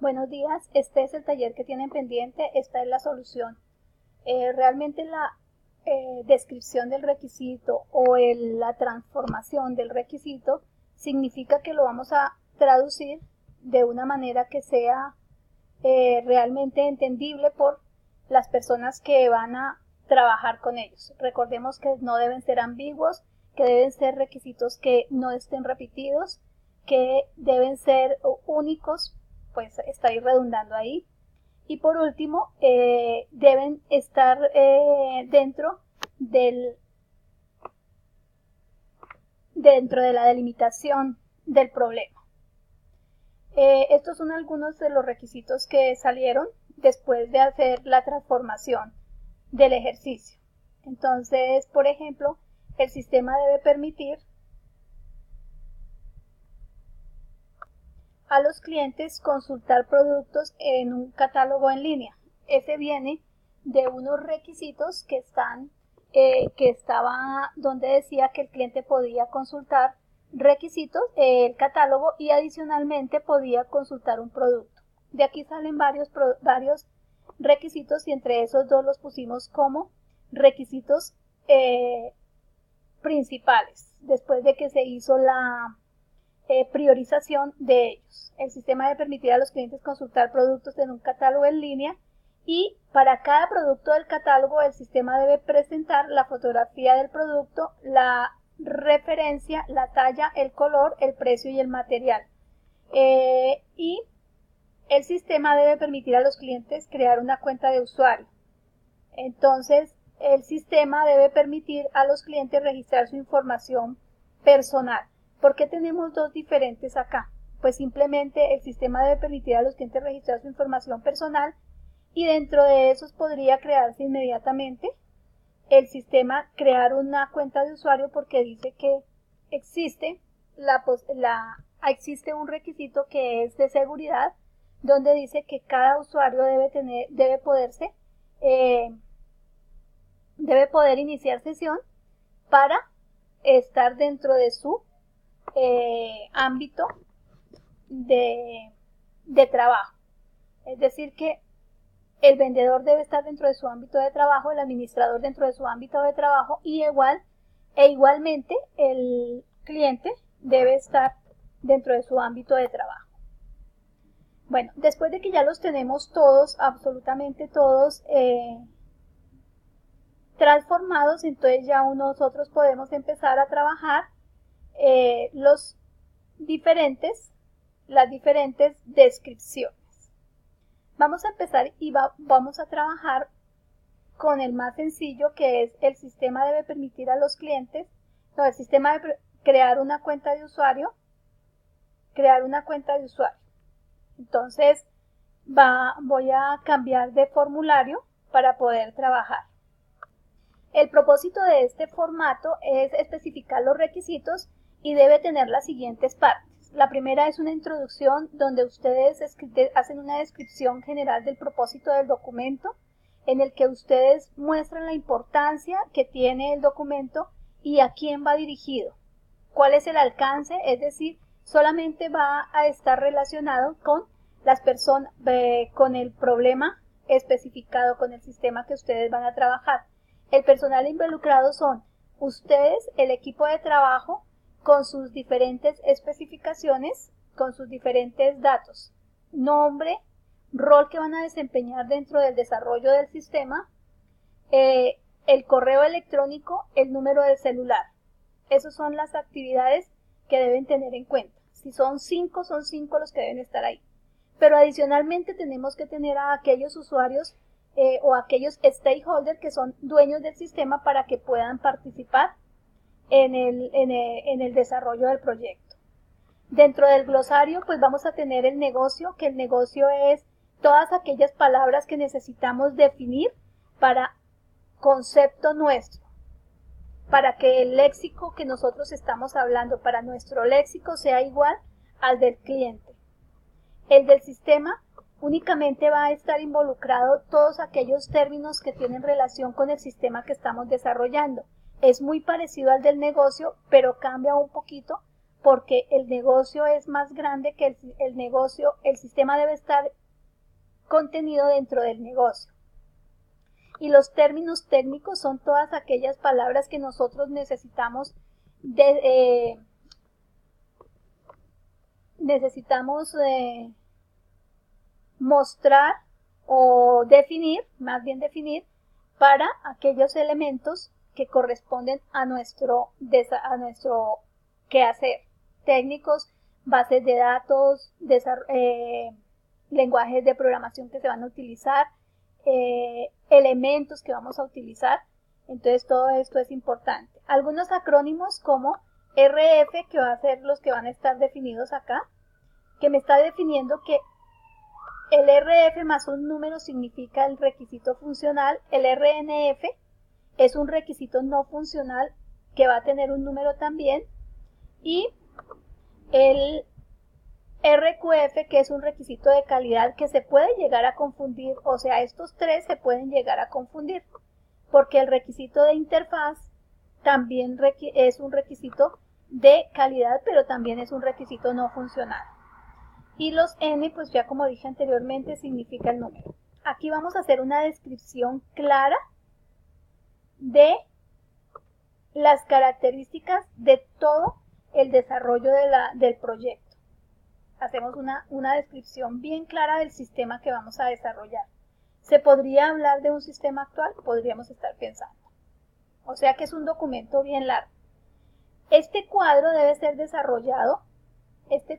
Buenos días, este es el taller que tienen pendiente, esta es la solución. Realmente la descripción del requisito o la transformación del requisito significa que lo vamos a traducir de una manera que sea realmente entendible por las personas que van a trabajar con ellos. Recordemos que no deben ser ambiguos, que deben ser requisitos que no estén repetidos, que deben ser únicos, pues estoy redundando ahí. Y por último, deben estar dentro de la delimitación del problema. Estos son algunos de los requisitos que salieron después de hacer la transformación del ejercicio. Entonces, por ejemplo, el sistema debe permitir a los clientes consultar productos en un catálogo en línea. Ese viene de unos requisitos que estaba donde decía que el cliente podía consultar requisitos, el catálogo, y adicionalmente podía consultar un producto. De aquí salen varios requisitos y entre esos dos los pusimos como requisitos principales después de que se hizo la priorización de ellos. El sistema debe permitir a los clientes consultar productos en un catálogo en línea y para cada producto del catálogo el sistema debe presentar la fotografía del producto, la referencia, la talla, el color, el precio y el material. Y el sistema debe permitir a los clientes crear una cuenta de usuario. Entonces, el sistema debe permitir a los clientes registrar su información personal. ¿Por qué tenemos dos diferentes acá? Pues simplemente el sistema debe permitir a los clientes registrar su información personal y dentro de esos podría crearse inmediatamente el sistema crear una cuenta de usuario porque dice que existe existe un requisito que es de seguridad donde dice que cada usuario debe poder iniciar sesión para estar dentro de su ámbito de trabajo. Es decir que el vendedor debe estar dentro de su ámbito de trabajo, el administrador dentro de su ámbito de trabajo y igualmente el cliente debe estar dentro de su ámbito de trabajo. Bueno, después de que ya los tenemos todos, absolutamente todos transformados, entonces ya nosotros podemos empezar a trabajar las diferentes descripciones. Vamos a empezar y vamos a trabajar con el más sencillo, que es el sistema debe permitir a los clientes, el sistema debe crear una cuenta de usuario, Entonces voy a cambiar de formulario para poder trabajar. El propósito de este formato es especificar los requisitos y debe tener las siguientes partes. La primera es una introducción donde ustedes hacen una descripción general del propósito del documento, en el que ustedes muestran la importancia que tiene el documento y a quién va dirigido, cuál es el alcance, es decir, solamente va a estar relacionado con las personas, con el problema especificado, con el sistema que ustedes van a trabajar. El personal involucrado son ustedes, el equipo de trabajo, con sus diferentes especificaciones, con sus diferentes datos, nombre, rol que van a desempeñar dentro del desarrollo del sistema, el correo electrónico, el número de celular. Esas son las actividades que deben tener en cuenta. Si son 5, son 5 los que deben estar ahí. Pero adicionalmente tenemos que tener a aquellos usuarios o aquellos stakeholders que son dueños del sistema para que puedan participar en el desarrollo del proyecto. Dentro del glosario pues vamos a tener el negocio, que el negocio es todas aquellas palabras que necesitamos definir para concepto nuestro, para que el léxico que nosotros estamos hablando, para nuestro léxico sea igual al del cliente. El del sistema únicamente va a estar involucrado todos aquellos términos que tienen relación con el sistema que estamos desarrollando. Es muy parecido al del negocio, pero cambia un poquito porque el negocio es más grande que el negocio, el sistema debe estar contenido dentro del negocio. Y los términos técnicos son todas aquellas palabras que nosotros necesitamos mostrar o definir, más bien definir, para aquellos elementos que corresponden a nuestro quehacer. Técnicos, bases de datos, lenguajes de programación que se van a utilizar, elementos que vamos a utilizar. Entonces todo esto es importante. Algunos acrónimos como RF, que va a ser los que van a estar definidos acá, que me está definiendo que el RF más un número significa el requisito funcional. El RNF es un requisito no funcional que va a tener un número también. Y el RQF, que es un requisito de calidad que se puede llegar a confundir, o sea, estos tres se pueden llegar a confundir, porque el requisito de interfaz también es un requisito de calidad, pero también es un requisito no funcional. Y los N, pues ya como dije anteriormente, significa el número. Aquí vamos a hacer una descripción clara de las características de todo el desarrollo del proyecto. Hacemos una descripción bien clara del sistema que vamos a desarrollar. ¿Se podría hablar de un sistema actual? Podríamos estar pensando. O sea que es un documento bien largo. Este cuadro debe ser desarrollado. Este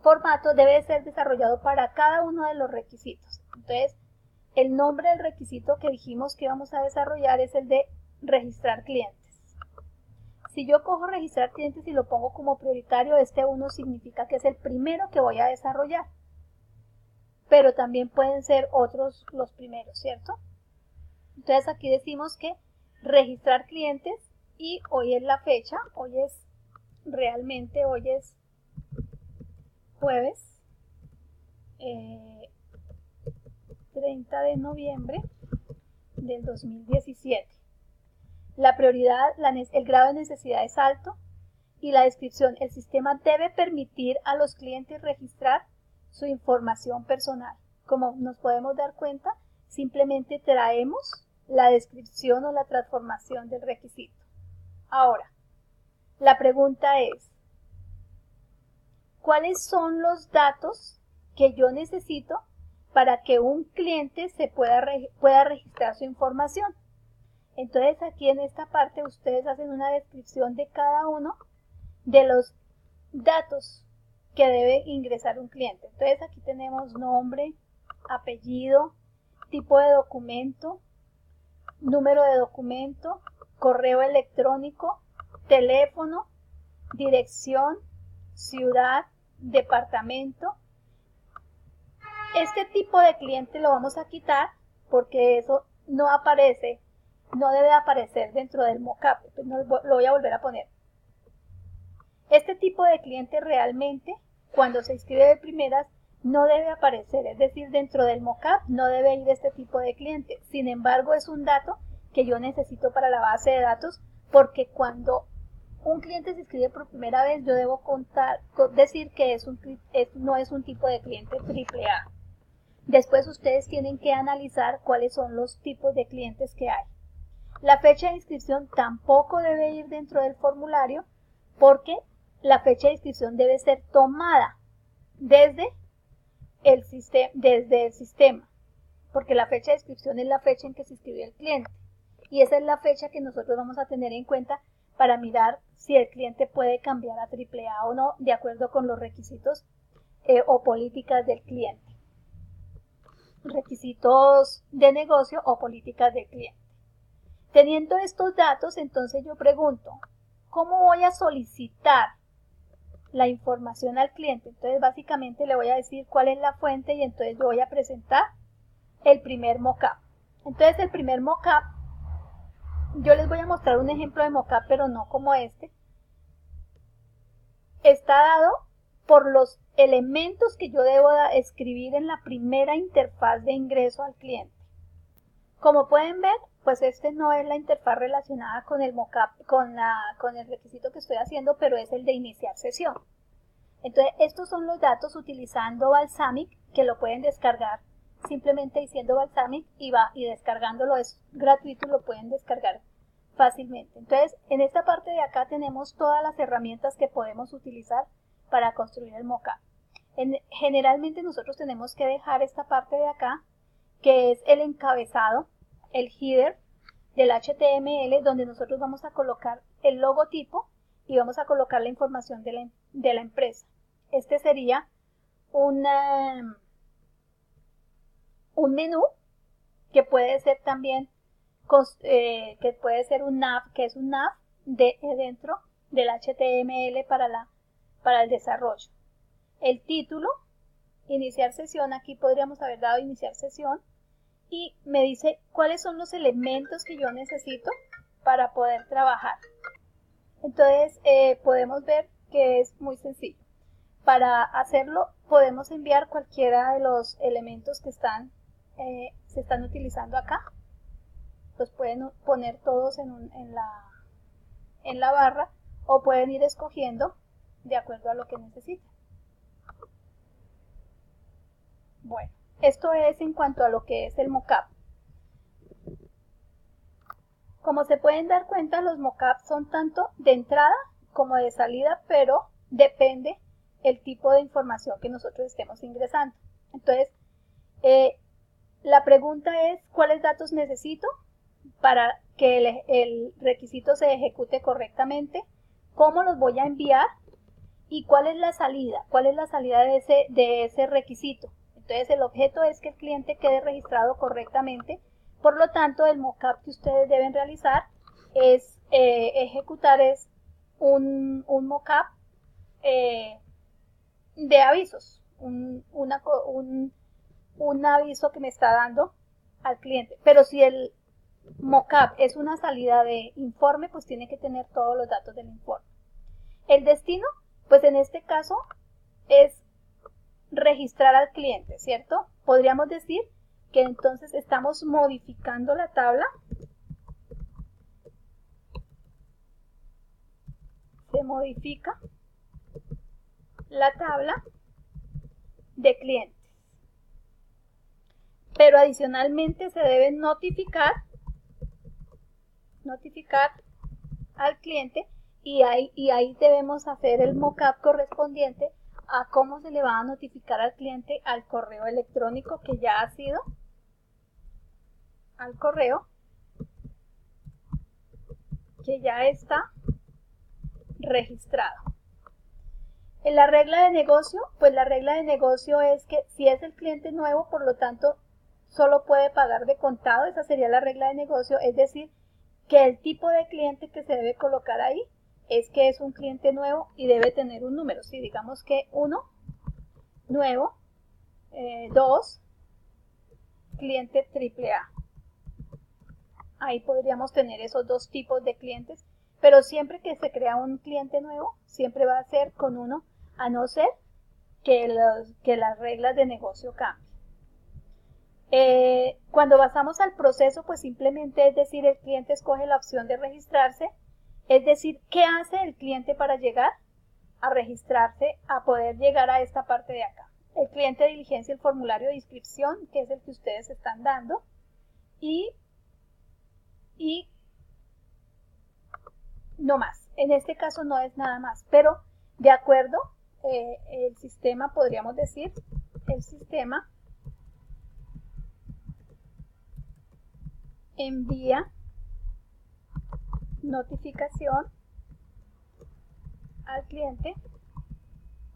formato debe ser desarrollado para cada uno de los requisitos. Entonces, el nombre del requisito que dijimos que vamos a desarrollar es el de registrar clientes. Si yo cojo registrar clientes y lo pongo como prioritario, este 1 significa que es el primero que voy a desarrollar. Pero también pueden ser otros los primeros, ¿cierto? Entonces aquí decimos que registrar clientes, y hoy es la fecha, hoy es jueves 30 de noviembre del 2017. La prioridad, el grado de necesidad es alto, y la descripción: el sistema debe permitir a los clientes registrar su información personal. Como nos podemos dar cuenta, simplemente traemos la descripción o la transformación del requisito. Ahora, la pregunta es: ¿cuáles son los datos que yo necesito para que un cliente pueda registrar su información? Entonces aquí en esta parte ustedes hacen una descripción de cada uno de los datos que debe ingresar un cliente. Entonces aquí tenemos nombre, apellido, tipo de documento, número de documento, correo electrónico, teléfono, dirección, ciudad, departamento. Este tipo de cliente lo vamos a quitar porque eso no aparece, no debe aparecer dentro del mockup. Lo voy a volver a poner. Este tipo de cliente realmente, cuando se inscribe de primeras, no debe aparecer, es decir, dentro del mockup no debe ir este tipo de cliente. Sin embargo, es un dato que yo necesito para la base de datos, porque cuando un cliente se inscribe por primera vez, yo debo decir que no es un tipo de cliente AAA. Después ustedes tienen que analizar cuáles son los tipos de clientes que hay. La fecha de inscripción tampoco debe ir dentro del formulario, porque la fecha de inscripción debe ser tomada desde el sistema, porque la fecha de inscripción es la fecha en que se inscribió el cliente, y esa es la fecha que nosotros vamos a tener en cuenta para mirar si el cliente puede cambiar a AAA o no, de acuerdo con los requisitos o políticas del cliente. Requisitos de negocio o políticas del cliente. Teniendo estos datos, entonces yo pregunto: ¿cómo voy a solicitar la información al cliente? Entonces básicamente le voy a decir cuál es la fuente, y entonces yo voy a presentar el primer mockup. Entonces el primer mockup, yo les voy a mostrar un ejemplo de mockup, pero no como este. Está dado por los elementos que yo debo escribir en la primera interfaz de ingreso al cliente. Como pueden ver, pues este no es la interfaz relacionada con el mockup, con el requisito que estoy haciendo, pero es el de iniciar sesión. Entonces, estos son los datos utilizando Balsamiq, que lo pueden descargar simplemente diciendo Balsamiq y descargándolo, es gratuito y lo pueden descargar fácilmente. Entonces, en esta parte de acá tenemos todas las herramientas que podemos utilizar para construir el mockup. Generalmente nosotros tenemos que dejar esta parte de acá, que es el encabezado, el header del HTML, donde nosotros vamos a colocar el logotipo y vamos a colocar la información de la empresa. Este sería un menú que puede ser también que puede ser un nav, que es un nav dentro del HTML para el desarrollo. El título, iniciar sesión, aquí podríamos haber dado iniciar sesión y me dice cuáles son los elementos que yo necesito para poder trabajar. Entonces podemos ver que es muy sencillo. Para hacerlo podemos enviar cualquiera de los elementos que se están utilizando acá. Los pueden poner todos en la barra o pueden ir escogiendo de acuerdo a lo que necesiten. Bueno, esto es en cuanto a lo que es el mockup. Como se pueden dar cuenta, los mockups son tanto de entrada como de salida, pero depende el tipo de información que nosotros estemos ingresando. Entonces, la pregunta es, ¿cuáles datos necesito para que el requisito se ejecute correctamente? ¿Cómo los voy a enviar? ¿Y cuál es la salida? ¿Cuál es la salida de ese requisito? Entonces, el objeto es que el cliente quede registrado correctamente. Por lo tanto, el mockup que ustedes deben realizar es ejecutar un mockup de avisos, un aviso que me está dando al cliente. Pero si el mockup es una salida de informe, pues tiene que tener todos los datos del informe. El destino, pues en este caso es registrar al cliente, ¿cierto? Podríamos decir que entonces estamos modificando la tabla. Se modifica la tabla de clientes. Pero adicionalmente se debe notificar al cliente y ahí debemos hacer el mockup correspondiente a cómo se le va a notificar al cliente al correo electrónico que ya ha sido, al correo que ya está registrado. En la regla de negocio, pues la regla de negocio es que si es el cliente nuevo, por lo tanto, solo puede pagar de contado. Esa sería la regla de negocio, es decir, que el tipo de cliente que se debe colocar ahí es que es un cliente nuevo y debe tener un número. Si digamos que 1, nuevo, 2, cliente AAA. Ahí podríamos tener esos dos tipos de clientes, pero siempre que se crea un cliente nuevo, siempre va a ser con 1, a no ser que las reglas de negocio cambien. Cuando pasamos al proceso, pues simplemente es decir, el cliente escoge la opción de registrarse, es decir, ¿qué hace el cliente para llegar a registrarse, a poder llegar a esta parte de acá? El cliente diligencia el formulario de inscripción, que es el que ustedes están dando, y no más. En este caso no es nada más, pero de acuerdo, el sistema, podríamos decir, el sistema envía notificación al cliente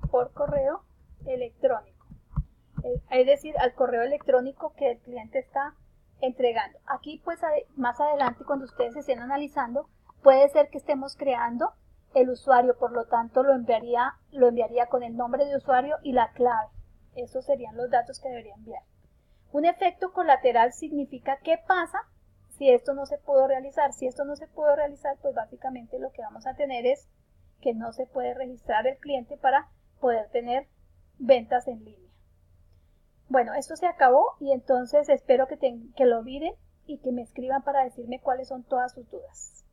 por correo electrónico, es decir, al correo electrónico que el cliente está entregando. Aquí pues más adelante, cuando ustedes estén analizando, puede ser que estemos creando el usuario, por lo tanto lo enviaría con el nombre de usuario y la clave. Esos serían los datos que debería enviar. Un efecto colateral significa qué pasa si esto no se pudo realizar. Si esto no se pudo realizar, pues básicamente lo que vamos a tener es que no se puede registrar el cliente para poder tener ventas en línea. Bueno, esto se acabó y entonces espero que lo miren y que me escriban para decirme cuáles son todas sus dudas.